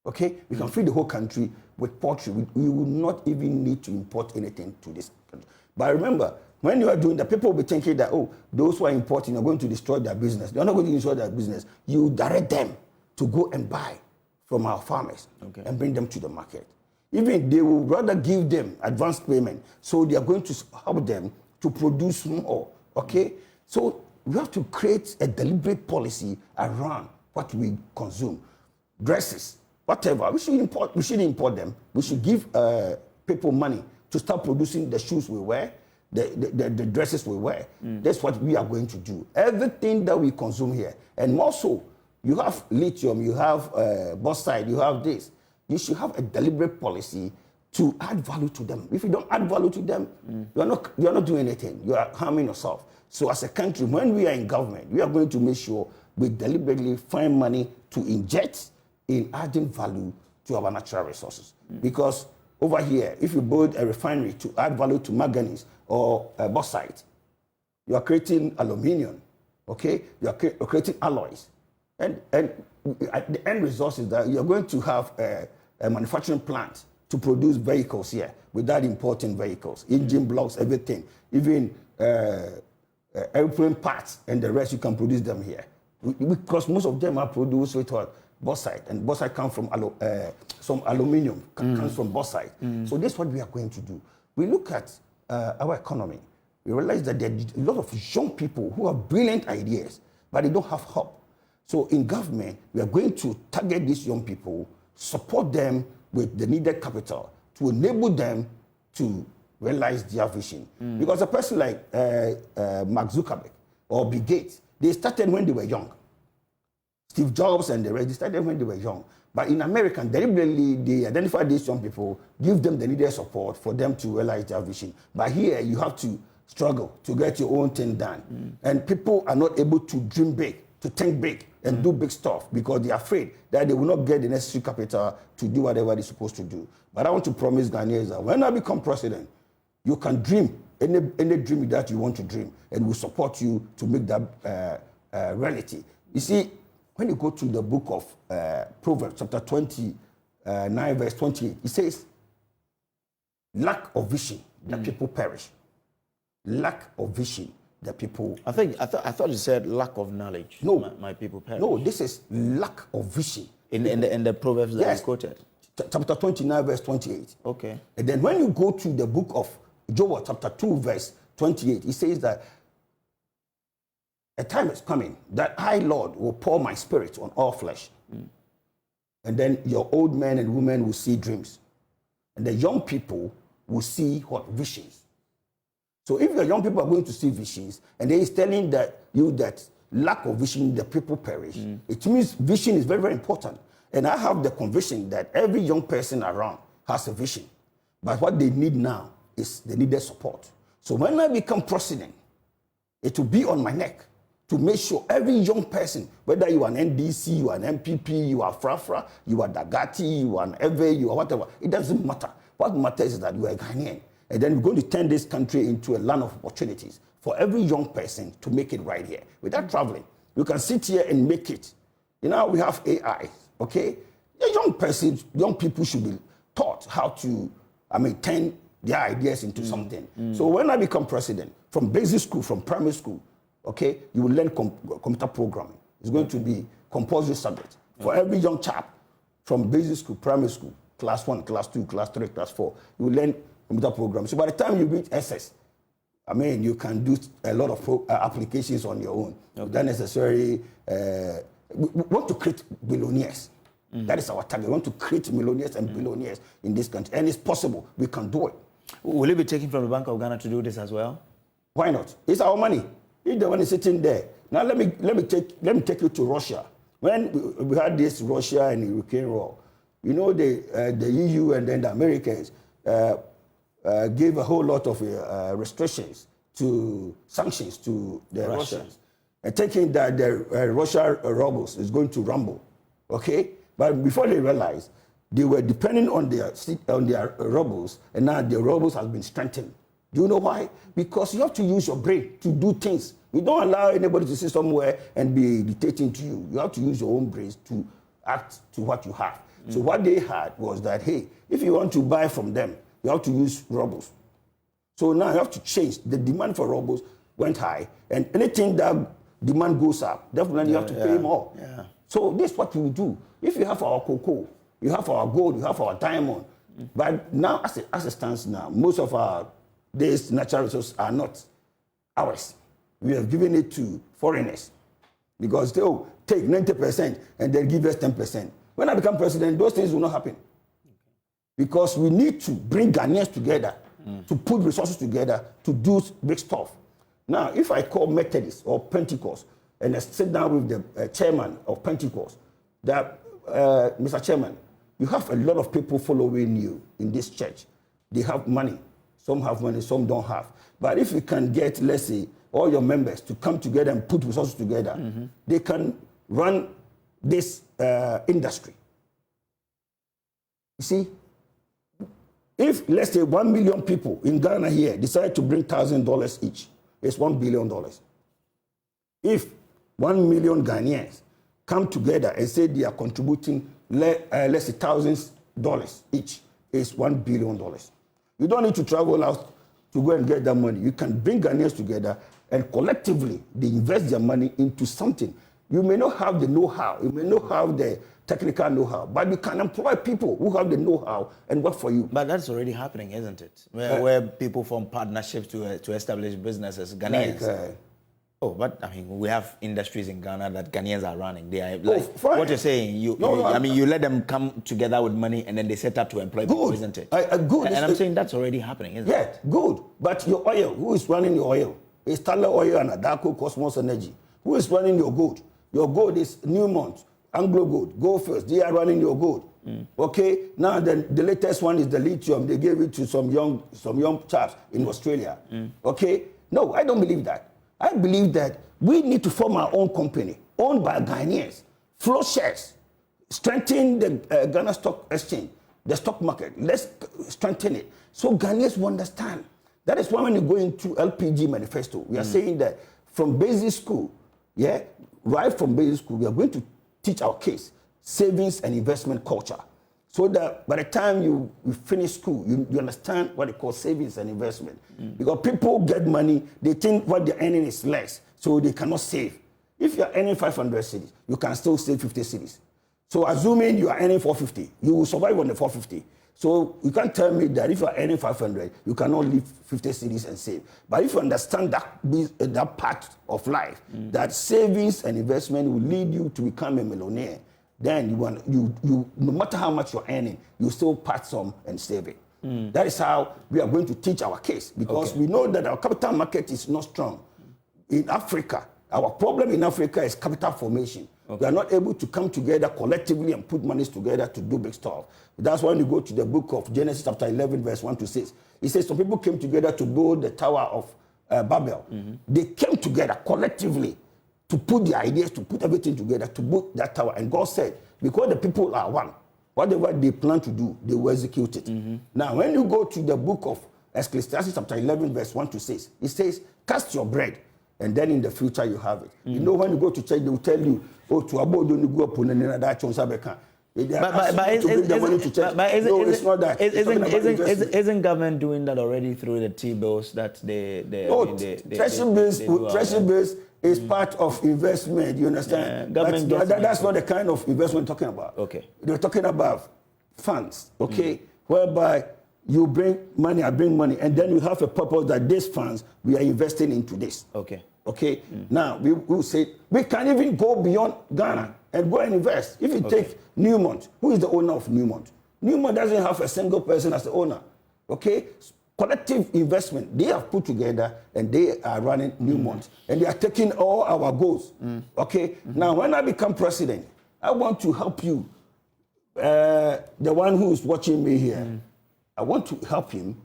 Okay? We can feed the whole country with poultry. We will not even need to import anything to this country. But remember, when you are doing that, people will be thinking that, oh, those who are importing are going to destroy their business. They're not going to destroy their business. You direct them to go and buy from our farmers and bring them to the market. Even they will rather give them advance payment. So they are going to help them to produce more. Okay? So we have to create a deliberate policy around what we consume. Dresses, whatever. We should import them. We should give people money to start producing the shoes we wear, the dresses we wear. That's what we are going to do. Everything that we consume here. And also, you have lithium, you have bauxite, you have this. You should have a deliberate policy to add value to them. If you don't add value to them, you are not doing anything. You are harming yourself. So as a country, when we are in government, we are going to make sure we deliberately find money to inject in adding value to our natural resources. Because over here, if you build a refinery to add value to manganese or bauxite, you are creating aluminium, okay? You are creating alloys. And the end result is that you are going to have a manufacturing plant to produce vehicles here without importing vehicles, engine blocks, everything, even airplane parts and the rest, you can produce them here. Because most of them are produced with what? Bauxite, and bauxite comes from some aluminium, comes from bauxite. So that's what we are going to do. We look at our economy, we realize that there are a lot of young people who have brilliant ideas, but they don't have help. So in government, we are going to target these young people, support them with the needed capital to enable them to realize their vision. Because a person like Mark Zuckerberg or Bill Gates, they started when they were young. Steve Jobs and the rest, they started when they were young. But in America, deliberately, they identify these young people, give them the needed support for them to realize their vision. But here, you have to struggle to get your own thing done. And people are not able to dream big, to think big, and do big stuff because they are afraid that they will not get the necessary capital to do whatever they're supposed to do. But I want to promise Ghanaians that when I become president, you can dream any dream that you want to dream, and we'll support you to make that reality. You see, when you go to the book of Proverbs, chapter 29, verse 28, it says, lack of vision, the people perish. Lack of vision, the people. I thought you said lack of knowledge. No, my people perish. No, this is lack of vision. In the Proverbs that you quoted. Chapter 29, verse 28. Okay. And then when you go to the book of Joel, chapter 2, verse 28, it says that a time is coming that I, Lord, will pour my spirit on all flesh. And then your old men and women will see dreams. And the young people will see what? Visions. So if your young people are going to see visions, and they is telling you that lack of vision, the people perish, it means vision is very, very important. And I have the conviction that every young person around has a vision. But what they need now is they need their support. So when I become president, it will be on my neck to make sure every young person, whether you are an NDC, you are an MPP, you are Frafra, you are Dagati, you are an Eve, you are whatever, it doesn't matter. What matters is that you are a Ghanaian. And then we're going to turn this country into a land of opportunities for every young person to make it right here. Without traveling, you can sit here and make it. You know, we have AI, okay? The young people should be taught how to, turn their ideas into something. So when I become president, from basic school, from primary school, okay, you will learn computer programming. It's going to be compulsory subject for every young chap from basic school, primary school, class 1, class 2, class 3, class 4. You will learn computer programming. So by the time you reach SS, you can do a lot of applications on your own. Without necessarily, we want to create billionaires. That is our target. We want to create millionaires and billionaires in this country. And it's possible. We can do it. Will it be taken from the Bank of Ghana to do this as well? Why not? It's our money. If the money is sitting there. Now let me take you to Russia. When we had this Russia and Ukraine war, you know, the EU and then the Americans gave a whole lot of sanctions to the Russians, and thinking that the Russia rubles is going to rumble, okay? But before they realized, they were depending on their rubles, and now the rubles has been strengthened. Do you know why? Because you have to use your brain to do things. We don't allow anybody to sit somewhere and be dictating to you. You have to use your own brains to act to what you have. So what they had was that, hey, if you want to buy from them, you have to use rubles. So now you have to change. The demand for rubles went high, and anything that demand goes up, definitely you have to pay more. Yeah. So this is what we do. If you have our cocoa, you have our gold, you have our diamond. But now, as it stands now, most of our these natural resources are not ours. We have given it to foreigners because they will take 90% and then give us 10%. When I become president, those things will not happen. Because we need to bring Ghanaians together, to put resources together, to do big stuff. Now, if I call Methodist or Pentecost and I sit down with the chairman of Pentecost, that, Mr. Chairman, you have a lot of people following you in this church. They have money. Some have money, some don't have. But if you can get, let's say, all your members to come together and put resources together, they can run this industry. You see, if, let's say, 1 million people in Ghana here decide to bring $1,000 each, it's $1 billion. If 1 million Ghanaians come together and say they are contributing, let's say, $1,000 each, it's $1 billion. You don't need to travel out to go and get that money. You can bring Ghanaians together and collectively they invest their money into something. You may not have the know-how, you may not have the technical know-how, but you can employ people who have the know-how and work for you. But that's already happening, isn't it? Where people form partnerships to establish businesses, Ghanaians. But I mean, we have industries in Ghana that Ghanaians are running. They are like, what you're saying. You let them come together with money and then they set up to employ people, isn't it? Good. And I'm saying that's already happening, isn't it? Yeah, good. But your oil, who is running your oil? It's Tala Oil and Adako Cosmos Energy. Who is running your gold? Your gold is Newmont, Anglo Gold, Gold First. They are running your gold. Okay. Now the latest one is the lithium. They gave it to some young chaps in Australia. Okay. No, I don't believe that. I believe that we need to form our own company, owned by Ghanaians, flow shares, strengthen the Ghana Stock Exchange, the stock market. Let's strengthen it so Ghanaians will understand. That is why when you go into LPG manifesto, we are saying that from basic school, right from basic school, we are going to teach our kids savings and investment culture. So that by the time you finish school, you understand what they call savings and investment. Because people get money, they think what they're earning is less, so they cannot save. If you're earning 500 cedis, you can still save 50 cedis. So assuming you are earning 450, you will survive on the 450. So you can't tell me that if you are earning 500, you cannot leave 50 cedis and save. But if you understand that part of life, that savings and investment will lead you to become a millionaire, then you no matter how much you're earning, you still part some and save it. That is how we are going to teach our case, because we know that our capital market is not strong. In Africa, our problem in Africa is capital formation. We are not able to come together collectively and put monies together to do big stuff. That's why when you go to the book of Genesis chapter 11, verse 1 to 6, it says some people came together to build the Tower of Babel. They came together collectively to put the ideas, to put everything together, to build that tower. And God said, because the people are one, whatever they plan to do, they will execute it. Now, when you go to the book of Ecclesiastes chapter 11, verse 1 to 6, it says, cast your bread, and then in the future you have it. You know, when you go to church, they will tell you, oh, to abo don't you go up on another chance. But it's not that. Isn't government doing that already through the T-bills that treasury bills is part of investment, you understand? That's not the kind of investment we're talking about. Okay. They're talking about funds, okay, whereby you bring money, I bring money, and then you have a purpose that these funds, we are investing into this. Okay. Okay. Now, we will say, we can even go beyond Ghana and go and invest. If you take Newmont, who is the owner of Newmont? Newmont doesn't have a single person as the owner. Okay. Collective investment, they have put together and they are running Newmont. And they are taking all our goals. Okay. Now, when I become president, I want to help you. The one who is watching me here, I want to help him,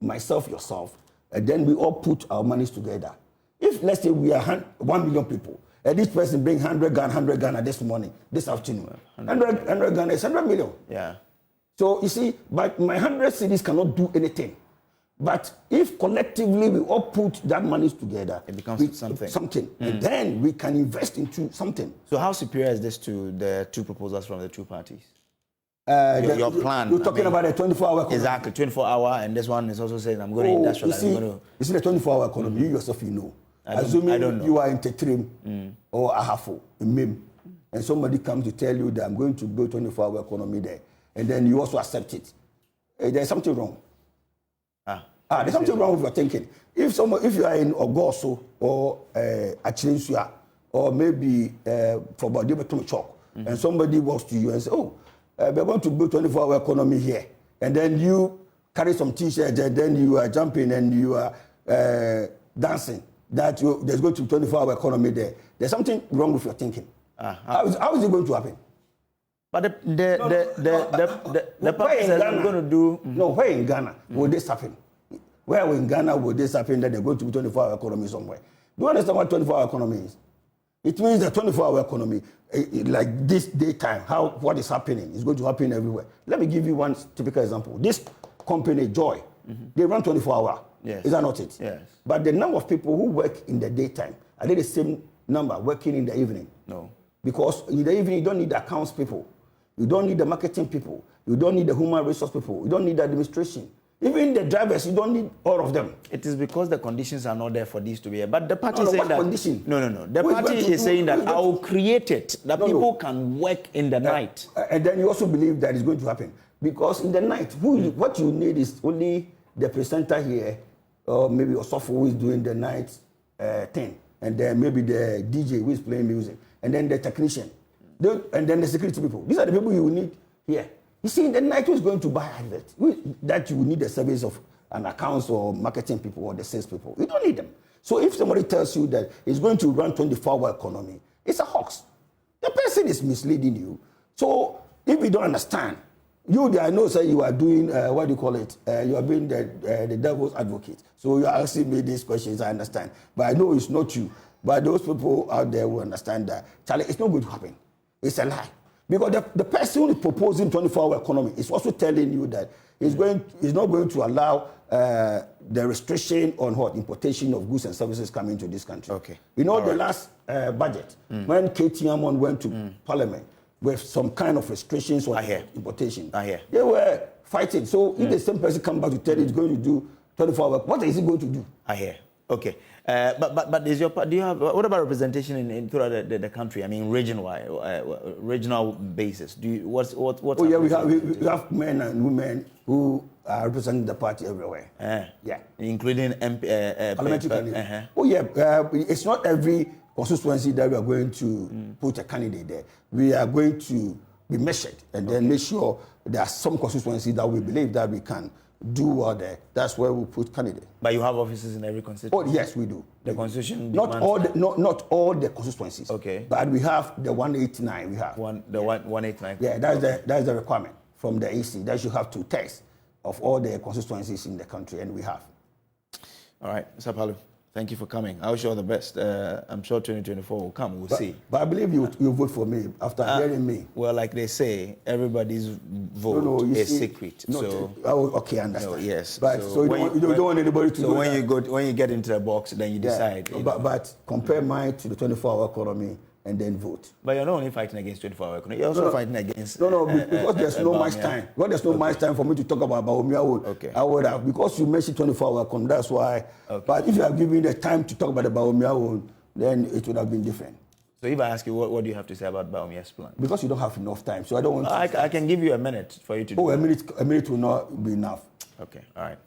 myself, yourself, and then we all put our monies together. If, let's say, we are 1 million people, and this person brings 100 Ghana this morning, this afternoon, 100 Ghana is 100 million. Yeah. So, you see, but my 100 cities cannot do anything. But if collectively we all put that money together, it becomes something. And then we can invest into something. So how superior is this to the two proposals from the two parties? your plan. You're talking about a 24-hour economy. Exactly, 24-hour, and this one is also saying I'm going to industrialize. You see the 24-hour economy, you yourself, you know. Assuming I don't know. You are in Tetrim or Ahafo, in Mim, and somebody comes to tell you that I'm going to build 24-hour economy there, and then you also accept it. There's something wrong. There's something wrong with your thinking. If you are in Ogoso or Achirinsua or maybe for Badebe Chalk, and somebody walks to you and says, "Oh, we're going to build 24-hour economy here," and then you carry some T-shirts and then you are jumping and you are dancing, there's going to be 24-hour economy there. There's something wrong with your thinking. How is it going to happen? But the part says I'm going to do. No, where in Ghana will this happen? Where in Ghana will this happen that they're going to be 24-hour economy somewhere? Do you understand what 24-hour economy is? It means the 24-hour economy, like this daytime, what is happening is going to happen everywhere. Let me give you one typical example. This company, Joy, they run 24-hour. Yes. Is that not it? Yes. But the number of people who work in the daytime, are they the same number working in the evening? No. Because in the evening, you don't need the accounts people. You don't need the marketing people. You don't need the human resource people. You don't need the administration. Even the drivers, you don't need all of them. It is because the conditions are not there for these to be here. But the party is saying that... Condition? No. The party is saying that I will create it, that people can work in the night. And then you also believe that it's going to happen. Because in the night, what you need is only the presenter here, or maybe Osofo who is doing the night thing, and then maybe the DJ who is playing music, and then the technician, and then the security people. These are the people you will need here. You see, in the night, who's going to buy adverts? That you will need the service of an accounts or marketing people or the sales people. You don't need them. So if somebody tells you that it's going to run 24-hour economy, it's a hoax. The person is misleading you. So if you don't understand, I know say you are doing, what do you call it? You are being the devil's advocate. So you are asking me these questions, I understand. But I know it's not you. But those people out there will understand that, Charlie, it's not going to happen. It's a lie. Because the person who is proposing 24-hour economy is also telling you that he's not going to allow the restriction on importation of goods and services coming to this country. Okay. You know, the last budget, when KTM went to Parliament with some kind of restrictions on importation, they were fighting. So if the same person comes back to tell you he's going to do 24-hour, what is he going to do? I hear. Okay. But do you have, what about representation in throughout the country? I mean, regional basis. What's Oh yeah, we have men and women who are representing the party everywhere. Yeah, including parliamentary candidates. Oh yeah, it's not every constituency that we are going to put a candidate there. We are going to be measured and then make sure there are some constituencies that we believe that we can do well there. That's where we put candidate. But you have offices in every constituency? Oh yes, we do. The constitution not all the constituencies. Okay. But we have the 189. We have 189. Yeah, that's the requirement from the AC. That you have 2/3 of all the constituencies in the country, and we have. All right, Mr. Akpaloo, thank you for coming. I wish you all the best. I'm sure 2024 will come. We'll see. But I believe you vote for me after hearing me. Well, like they say, everybody's vote is secret. Okay, I understand. No, yes. But so you don't want anybody to know. So when you get into the box, then you decide. But compare mine to the 24-hour economy and then vote. But you're not only fighting against 24-hour economy, you're also fighting against... because there's no much time. Well, there's no much time for me to talk about Bawumia. I would have, because you mentioned 24-hour economy, that's why. Okay. But if you have given the time to talk about the Bawumia, then it would have been different. So if I ask you, what do you have to say about Bawumia's plan? Because you don't have enough time, so I don't want I can give you a minute for you to do a minute will not be enough. Okay, all right.